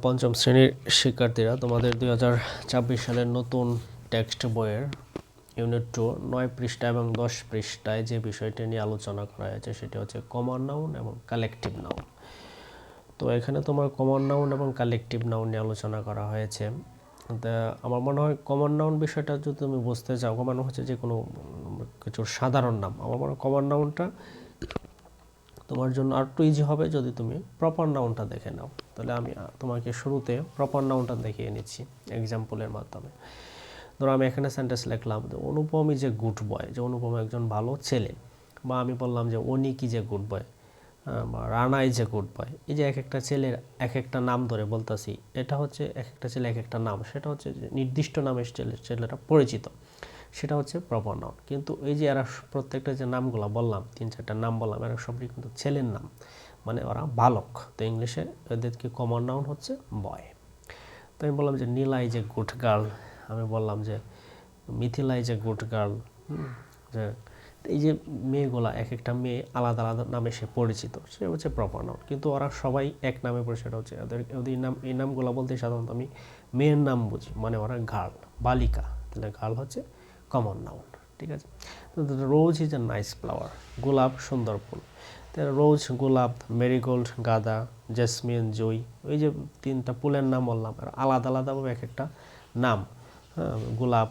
পঞ্চম শ্রেণীর শিক্ষার্থীরা, তোমাদের 2024 সালের নতুন টেক্সট বইয়ের ইউনিট 2 9 পৃষ্ঠা এবং 10 পৃষ্ঠায় যে বিষয়টি নিয়ে আলোচনা করা হয়েছে সেটি হচ্ছে কমন নাউন এবং কালেকটিভ নাউন। তো এখানে তোমার কমন নাউন এবং কালেকটিভ নাউন নিয়ে আলোচনা করা হয়েছে। আমার মনে হয় কমন নাউন বিষয়টা যদি তুমি বুঝতে চাও, কমন হচ্ছে যে কোনো কিছুর সাধারণ নাম। আমার মনে হয় কমন নাউনটা তোমার জন্য আর একটু ইজি হবে যদি তুমি প্রপার নাউনটা দেখে নাও। তাহলে আমি তোমাকে শুরুতে প্রপার নাউনটা দেখিয়ে নিচ্ছি এক্সাম্পলের মাধ্যমে। ধরো আমি এখানে সেন্টেন্স লিখলাম যে অনুপম ইজ এ গুড বয়, যে অনুপম একজন ভালো ছেলে। বা আমি বললাম যে অনিক ইজ এ গুড বয়, বা Rana is a good boy. এই যে এক একটা ছেলের এক একটা নাম ধরে বলতেছি, এটা হচ্ছে এক একটা ছেলে এক একটা নাম, সেটা হচ্ছে নির্দিষ্ট নামে ছেলেটা পরিচিত, সেটা হচ্ছে প্রপার নাউন। কিন্তু এই যে এরা প্রত্যেকটা যে নামগুলো বললাম, 3-4টা নাম বললাম, এরা সবই কিন্তু ছেলের নাম, মানে ওরা বালক। তো ইংলিশে এদেরকে কমন নাউন হচ্ছে বয়। তো আমি বললাম যে নীলা ইজ এ গুড গার্ল, আমি বললাম যে Mithila is a good girl. যে এই যে মেয়েগুলা, এক একটা মেয়ে আলাদা আলাদা নামে সে পরিচিত, সে হচ্ছে প্রপার নাউন। কিন্তু ওরা সবাই এক নামে পরিচিত হচ্ছে, ওদের নাম, এই নামগুলো বলতে সাধারণত আমি মেয়ের নাম বুঝি, মানে ওরা গার্ল, বালিকা, তাহলে গার্ল হচ্ছে কমন নাউন। ঠিক আছে। Rose is a nice flower, গোলাপ সুন্দর ফুল। রোজ, গোলাপ, মেরিগোল্ড, গাঁদা, জেসমিন, জুই, ওই যে 3টা ফুলের নাম বললাম, আর আলাদা আলাদাভাবে এক একটা নাম। হ্যাঁ, গোলাপ,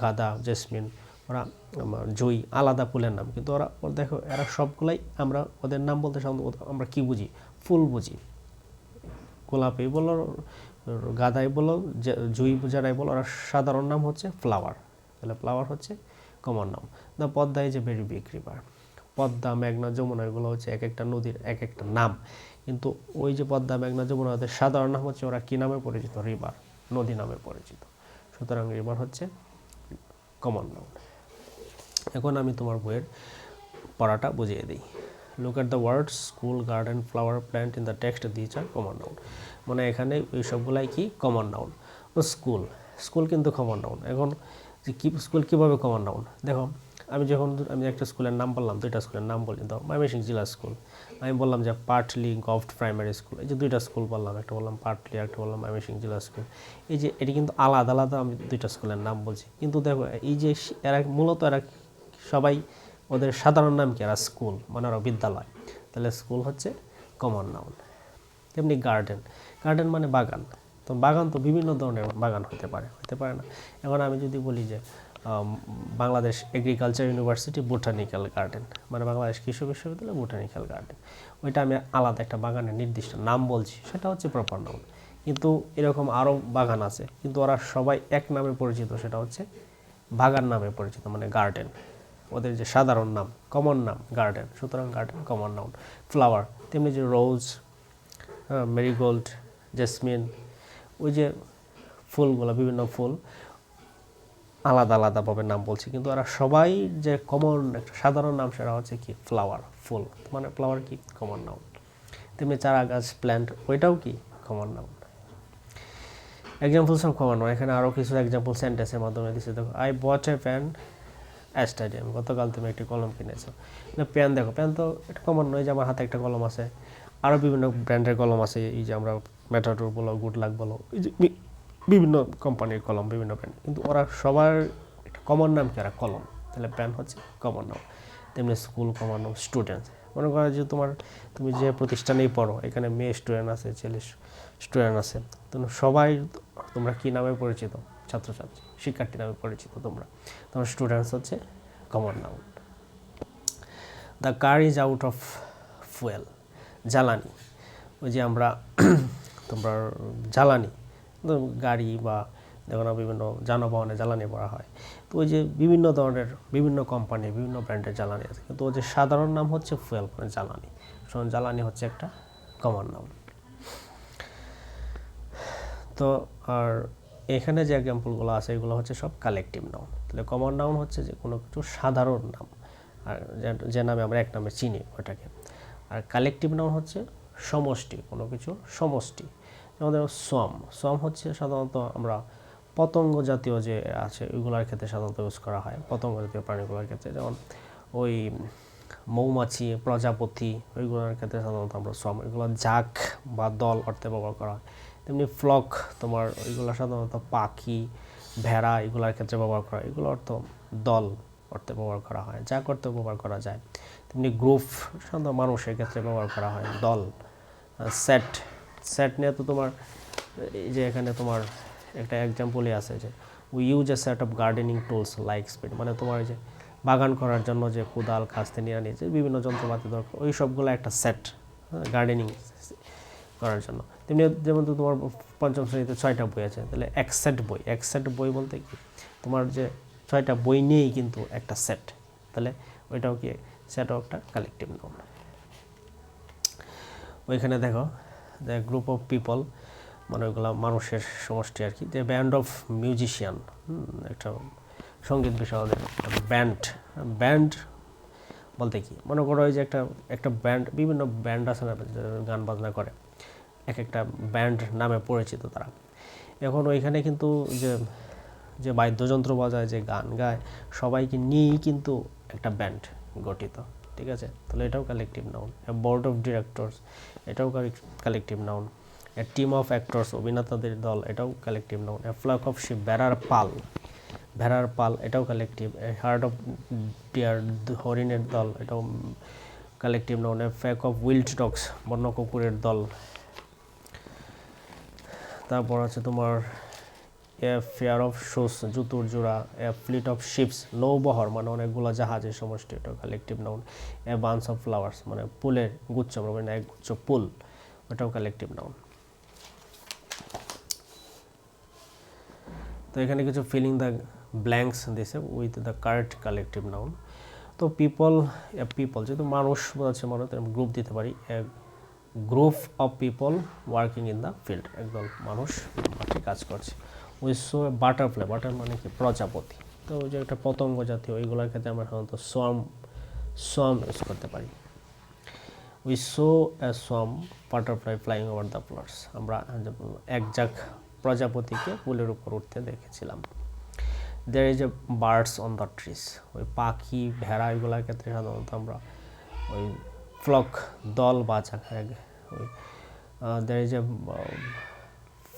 গাঁদা, জেসমিন, ওরা আমার জুই আলাদা ফুলের নাম, কিন্তু ওরা দেখো এরা সবগুলাই আমরা ওদের নাম বলতে সাধারণত আমরা কী বুঝি? ফুল বুঝি। গোলাপই বলো, গাঁদাই বলো, জুই যারাই বলো, ওরা সাধারণ নাম হচ্ছে ফ্লাওয়ার। তাহলে ফ্লাওয়ার হচ্ছে কমন নাম। The Padma is a very big river, Padma, মেঘনা, যমুনা, এগুলো হচ্ছে এক একটা নদীর এক একটা নাম। কিন্তু ওই যে পদ্মা, মেঘনা, যমুনা, ওদের সাধারণ নাম হচ্ছে, ওরা কী নামে পরিচিত? রিভার, নদী নামে পরিচিত। সুতরাং রিভার হচ্ছে কমন নাউন। এখন আমি তোমার বইয়ের পড়াটা বুঝিয়ে দিই। Look at the words school, garden, flower, plant in the text, this are common noun. মানে এখানে এই সবগুলাই কি কমন নাউন। তো স্কুল, স্কুল কিন্তু কমন নাউন। এখন যে কি স্কুল কীভাবে কমন নাউন? দেখো আমি একটা স্কুলের নাম বললাম, 2টা স্কুলের নাম বলি, তো ময়মনসিংহ জেলা স্কুল। আমি বললাম যে পাটলি গভর্নমেন্ট প্রাইমারি স্কুল, এই যে 2টা স্কুল বললাম, একটা বললাম পাটলি, একটা বললাম ময়মনসিংহ জেলা স্কুল। এই যে এটি কিন্তু আলাদা আলাদা আমি 2টা স্কুলের নাম বলছি, কিন্তু দেখো এই যে এরা মূলত এরা সবাই, ওদের সাধারণ নাম কি? এরা স্কুল, মানে ওরা বিদ্যালয়। তাহলে স্কুল হচ্ছে কমন নাউন। তেমনি গার্ডেন, গার্ডেন মানে বাগান। তো বাগান তো বিভিন্ন ধরনের বাগান হতে পারে না। এখন আমি যদি বলি যে Bangladesh agriculture university botanical garden, মানে বাংলাদেশ কৃষি বিশ্ববিদ্যালয় বোটানিক্যাল গার্ডেন, ওইটা আমি আলাদা একটা বাগানের নির্দিষ্ট নাম বলছি, সেটা হচ্ছে প্রপার নাউন। কিন্তু এরকম আরও বাগান আছে, কিন্তু ওরা সবাই এক নামে পরিচিত, সেটা হচ্ছে বাগান নামে পরিচিত, মানে গার্ডেন। ওদের যে সাধারণ নাম, কমন নাম গার্ডেন, সুতরাং গার্ডেন কমন নাউন। ফ্লাওয়ার, তেমনি যে রোজ, মেরিগোল্ড, জেসমিন, ওই যে ফুলগুলো, বিভিন্ন ফুল আলাদা আলাদাভাবে নাম বলছি, কিন্তু ওরা সবাই যে কমন একটা সাধারণ নাম, সেটা হচ্ছে কি? ফ্লাওয়ার, ফুল, মানে ফ্লাওয়ার কি? Common noun. তেমনি চারা গাছ, প্ল্যান্ট, ওইটাও কি? Common noun. Examples of common noun, এখানে আরও কিছু এক্সাম্পল সেন্টেন্সের মাধ্যমে দিচ্ছে। দেখো, I bought A pan stadium, গতকাল তুমি একটি কলম কিনেছো। পেন, দেখো পেন তো এটা কমন নয়, যে আমার হাতে একটা কলম আছে, আরও বিভিন্ন ব্র্যান্ডের কলম আছে, এই যে আমরা ম্যাটাডোর বলো, গুড লাক বলো, এই যে বিভিন্ন কোম্পানির কলম, বিভিন্ন ব্র্যান্ড, কিন্তু ওরা সবার একটা কমন নাম কি? ওরা কলম। তাহলে পেন হচ্ছে কমন নাম। তেমনি স্কুল কমন নাম। স্টুডেন্ট, মনে করো যে তুমি যে প্রতিষ্ঠানেই পড়ো, এখানে মেয়ে স্টুডেন্ট আছে, ছেলে স্টুডেন্ট আছে, তো সবাই তোমরা কী নামে পরিচিত? ছাত্রছাত্রী, শিক্ষার্থী নামে পরিচিত তোমরা। তোমার স্টুডেন্টস হচ্ছে common noun. The car is out of fuel, জ্বালানি, ওই যে আমরা তোমার জ্বালানি, গাড়ি বা দেখো না বিভিন্ন যানবাহনে জ্বালানি ভরা হয়, তো ওই যে বিভিন্ন ধরনের বিভিন্ন কোম্পানির বিভিন্ন ব্র্যান্ডের জ্বালানি আছে, কিন্তু ওই যে সাধারণ নাম হচ্ছে ফুয়েল, মানে জ্বালানি। জ্বালানি হচ্ছে একটা কমন নাউন। তো আর এখানে যে এক্সাম্পলগুলো আছে, এগুলো হচ্ছে সব কালেকটিভ নাউন। তাহলে কমন নাউন হচ্ছে যে কোনো কিছু সাধারণ নাম, আর যে নামে আমরা এক নামে চিনি ওটাকে। আর কালেকটিভ নাউন হচ্ছে সমষ্টি, কোনো কিছু সমষ্টি। যেমন সোয়াম হচ্ছে সাধারণত আমরা পতঙ্গ জাতীয় যে আছে ওইগুলোর ক্ষেত্রে সাধারণত ইউজ করা হয়, পতঙ্গ জাতীয় প্রাণীগুলোর ক্ষেত্রে। যেমন ওই মৌমাছি, প্রজাপতি, ওইগুলোর ক্ষেত্রে সাধারণত আমরা সোয়ার্ম, এগুলো ঝাঁক বা দল অর্থে ব্যবহার করা হয়। তেমনি ফ্লক তোমার ওইগুলো সাধারণত পাখি, ভেড়া এগুলোর ক্ষেত্রে ব্যবহার করা হয়, এগুলো অর্থ দল অর্থে ব্যবহার করা হয়, যা করতে ব্যবহার করা যায়। তেমনি গ্রুপ সাধারণত মানুষের ক্ষেত্রে ব্যবহার করা হয়, দল। সেট, সেট নিয়ে তো তোমার এই যে এখানে তোমার একটা এক্সাম্পলই আছে যে we use a set of gardening tools like speed, মানে তোমার এই যে বাগান করার জন্য যে কোদাল, কাস্তে, নিড়ানি, যে বিভিন্ন যন্ত্রপাতি দরকার, ওই সবগুলো একটা সেট গার্ডেনিং করার জন্য। তেমনি যেমন তো তোমার পঞ্চম শ্রেণীতে 6টা বই আছে, তাহলে এক সেট বই, এক সেট বই বলতে কি তোমার যে 6টা বই নিয়েই কিন্তু একটা সেট, তাহলে ওইটাও কি সেটও একটা কালেকটিভ নাউন। ওইখানে দেখো দ্য গ্রুপ অফ পিপল, মানে ওইগুলো মানুষের সমষ্টি আর কি। যে ব্যান্ড অফ মিউজিশিয়ান, একটা সঙ্গীত বিষয় ব্যান্ড, ব্যান্ড বলতে কি মনে করো ওই যে একটা ব্যান্ড, বিভিন্ন ব্যান্ড আছে না গান বাজনা করে, এক একটা ব্যান্ড নামে পরিচিত তারা। এখন ওইখানে কিন্তু যে বাদ্যযন্ত্র বাজায়, যে গান গায়, সবাইকে নিয়েই কিন্তু একটা ব্যান্ড গঠিত, ঠিক আছে? তাহলে এটাও collective noun. A board of directors, এটাও collective noun. A team of actors, অভিনেতাদের দল, এটাও collective noun. A flock of sheep, ভেড়ার পাল, ভেড়ার পাল, এটাও collective. A herd of deer, হরিণের দল, এটাও collective noun. A pack of wild dogs, বন্য কুকুরের দল। তারপর আছে তোমার এ ফেয়ার অফ শুজ, জুতোর জোড়া। এ ফ্লিট অফ শিপস, নৌবহর মানে অনেকগুলো জাহাজের সমষ্টি, এটা collective noun. A buns of flowers, মানে ফুলের গুচ্ছ, মানে এক গুচ্ছ ফুল, ওটাও কালেকটিভ নাউন। তো এখানে কিছু ফিলিং দ্য ব্ল্যাঙ্কস দিয়েছে with the correct collective noun. তো পিপল, পিপল যেহেতু মানুষ বোঝাচ্ছে, মানুষ গ্রুপ দিতে পারি। Group of people working in the field, একদল মানুষ মাঠে কাজ করছে। উই সো বাটারফ্লাই, বাটার মানে কি প্রজাপতি, তো ওই যে একটা পতঙ্গ জাতীয়, ওইগুলোর ক্ষেত্রে আমরা সাধারণত সোয়ার্ম ইউজ করতে পারি। We saw a swarm butterfly flying over the flowers, আমরা একঝাঁক প্রজাপতিকে ফুলের উপর উঠতে দেখেছিলাম। There is a birds on the trees, ওই পাখি, ভেড়া, এগুলোর ক্ষেত্রে সাধারণত আমরা ওই ফ্লক, দল বা ঝাঁক, ওই there is a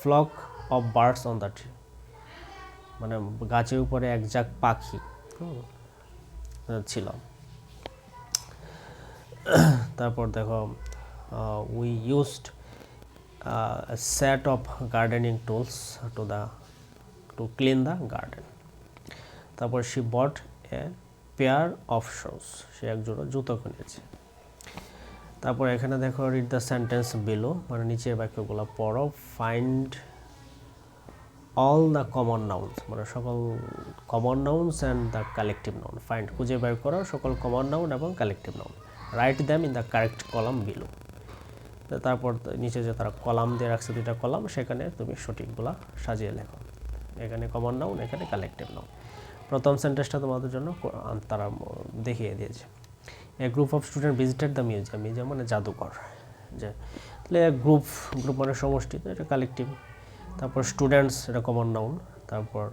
flock of birds on the tree, মানে গাছের উপরে একঝাঁক পাখি ছিল। তারপর দেখো we used a set of gardening tools to clean the garden. তারপর she bought a pair of shoes, সে এক জোড়া জুতো কিনেছে। তারপর এখানে দেখো read the sentence below, মানে নিচের বাক্যগুলো পড়ো। find all the common nouns, মানে সকল common nouns and the collective noun, find খুঁজে বের করো সকল common noun এবং collective noun, write them in the correct column below। তারপর নিচে যে তারা কলাম দিয়ে রাখছে, 2টা কলাম, সেখানে তুমি সঠিকগুলা সাজিয়ে লেখো। এখানে কমন নাউন, এখানে কালেকটিভ নাউন। প্রথম সেন্টেন্সটা তোমাদের জন্য তারা দেখিয়ে দিয়েছে। A group of student visited the museum, museum মানে জাদুঘর, যে তাহলে গ্রুপ মানে সমষ্টি, তো এটা কালেকটিভ। তারপর স্টুডেন্টস, এটা কমন নাউন। তারপর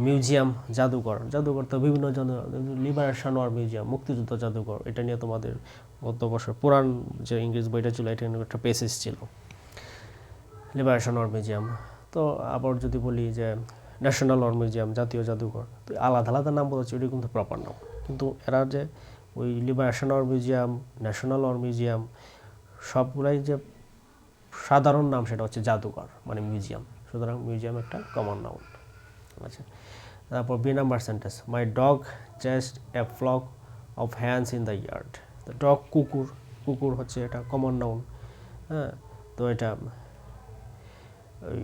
মিউজিয়াম, জাদুঘর, জাদুঘর তো বিভিন্ন জন, লিবারেশন ওয়ার মিউজিয়াম, মুক্তিযুদ্ধ জাদুঘর, এটা নিয়ে তোমাদের গত বছর পুরান যে ইংরেজ বইটা ছিল, এটা নিয়ে একটা পেসেজ ছিল, লিবারেশন ওয়ার মিউজিয়াম। তো আবার যদি বলি যে ন্যাশনাল ওয়ার মিউজিয়াম, জাতীয় জাদুঘর, তো আলাদা আলাদা নাম বলছে, ওইটা কিন্তু প্রপার নাম। কিন্তু এরা যে ওই liberation war museum, national war museum, সবগুলাই যে সাধারণ নাম, সেটা হচ্ছে জাদুঘর মানে মিউজিয়াম, সুতরাং মিউজিয়াম একটা কমন নাউন। আচ্ছা, তারপর B number sentence, my dog chased a flock of hens in the yard. তো ডগ, কুকুর, কুকুর হচ্ছে এটা কমন নাউন, হ্যাঁ। তো এটা ওই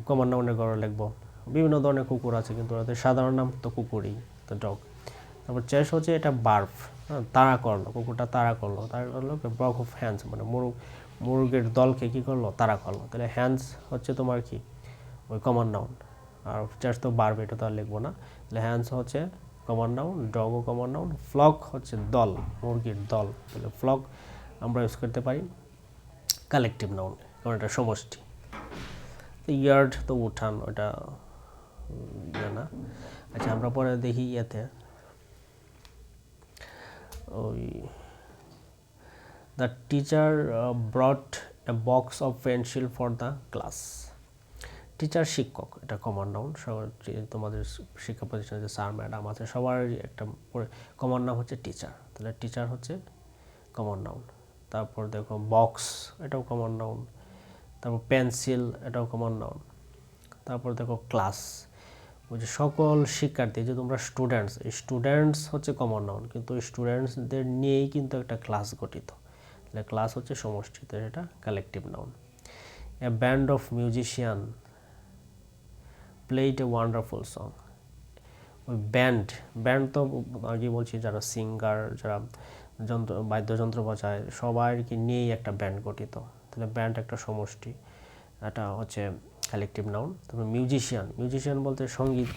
কমন নাউনের ঘরে লিখবো। বিভিন্ন ধরনের কুকুর আছে, কিন্তু ওদের সাধারণ নাম তো কুকুরই, তো ডগ। তারপর চেস হচ্ছে এটা বার্ফ, হ্যাঁ, তাড়া করলো, কুকুরটা তাড়া করলো, ব্লক অফ হ্যান্ডস মানে মুরগের দলকে কী করলো, তাড়া করলো। তাহলে হ্যান্ডস হচ্ছে তোমার কি ওই কমন নাউন, আর চেস তো বার্ফ, এটা তো আর লিখবো না। তাহলে হ্যান্ডস হচ্ছে কমন নাউন, ডগও কমন নাউন। ফ্লক হচ্ছে দল, মুরগির দল, তাহলে ফ্লক আমরা ইউজ করতে পারি কালেকটিভ নাউন, কারণ এটা সমষ্টি। ইয়ার্ড তো উঠান, ওটা না। আচ্ছা, আমরা পরে দেখি ইয়েতে ওই the teacher ব্রট A box of pencil for the class. Teacher শিক্ষক, এটা কমন নাউন। তোমাদের শিক্ষা প্রতিষ্ঠানে যে স্যার ম্যাডাম আছে সবারই একটা কমন নাম হচ্ছে টিচার, তাহলে টিচার হচ্ছে কমন নাউন। তারপর দেখো বক্স, এটাও কমন নাউন। তারপর পেন্সিল, এটাও কমন নাউন। তারপর দেখো ক্লাস, ওই যে সকল শিক্ষার্থী, যে তোমরা স্টুডেন্টস, এই স্টুডেন্টস হচ্ছে কমন নাউন, কিন্তু স্টুডেন্টসদের নিয়েই কিন্তু একটা ক্লাস গঠিত, তাহলে ক্লাস হচ্ছে সমষ্টি, তো এটা collective noun. A band of musician played a wonderful song. ওই ব্যান্ড, ব্যান্ড তো আগে বলছি যারা সিঙ্গার, যারা বাদ্যযন্ত্র বাজায় সবাইকে নিয়েই একটা ব্যান্ড গঠিত, তাহলে ব্যান্ড একটা সমষ্টি, এটা হচ্ছে কালেকটিভ নাউন। তারপর মিউজিশিয়ান, মিউজিশিয়ান বলতে সঙ্গীত,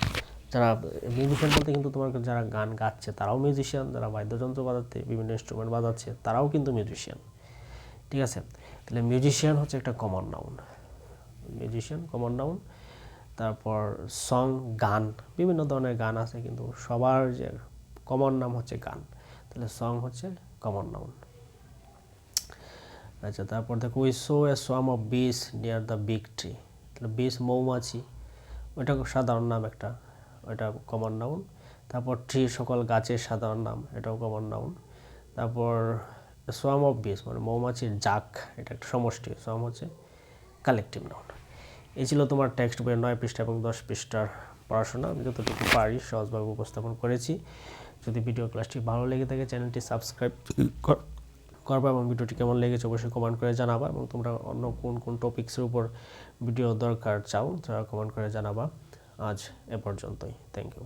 যারা মিউজিশিয়ান বলতে কিন্তু তোমার যারা গান গাচ্ছে তারাও মিউজিশিয়ান, যারা বাদ্যযন্ত্র বাজাতে বিভিন্ন ইনস্ট্রুমেন্ট বাজাচ্ছে তারাও কিন্তু মিউজিশিয়ান, ঠিক আছে। তাহলে মিউজিশিয়ান হচ্ছে একটা common noun, musician common noun. তারপর সং, গান, বিভিন্ন ধরনের গান আছে কিন্তু সবার যে কমন নাম হচ্ছে গান, তাহলে সং হচ্ছে কমন নাউন। আচ্ছা, তারপর দেখো we saw a swarm of বিস নিয়ার দ্য বিগ ট্রি, তাহলে বিস মৌমাছি, ওইটা সাধারণ নাম একটা, ওইটা কমন নাউন। তারপর ট্রি, সকল গাছের সাধারণ নাম, এটাও কমন নাউন। তারপর সোয়ার্ম অফ বিস মানে মৌমাছির জাক, এটা একটা সমষ্টি, সোয়ার্ম হচ্ছে কালেকটিভ নাউন। এই ছিল তোমার টেক্সট বইয়ের 9 পৃষ্ঠা এবং 10 পৃষ্ঠার পড়াশোনা। আমি যতটুকু পারি সহজভাবে উপস্থাপন করেছি। যদি ভিডিও ক্লাসটি ভালো লেগে থাকে চ্যানেলটি সাবস্ক্রাইব করবা এবং ভিডিওটি কেমন লেগেছে অবশ্যই কমেন্ট করে জানাবা, এবং তোমরা অন্য কোন কোন টপিক্সের উপর ভিডিও দরকার চাও তারা কমেন্ট করে জানাবা। আজ এ পর্যন্তই, থ্যাংক ইউ।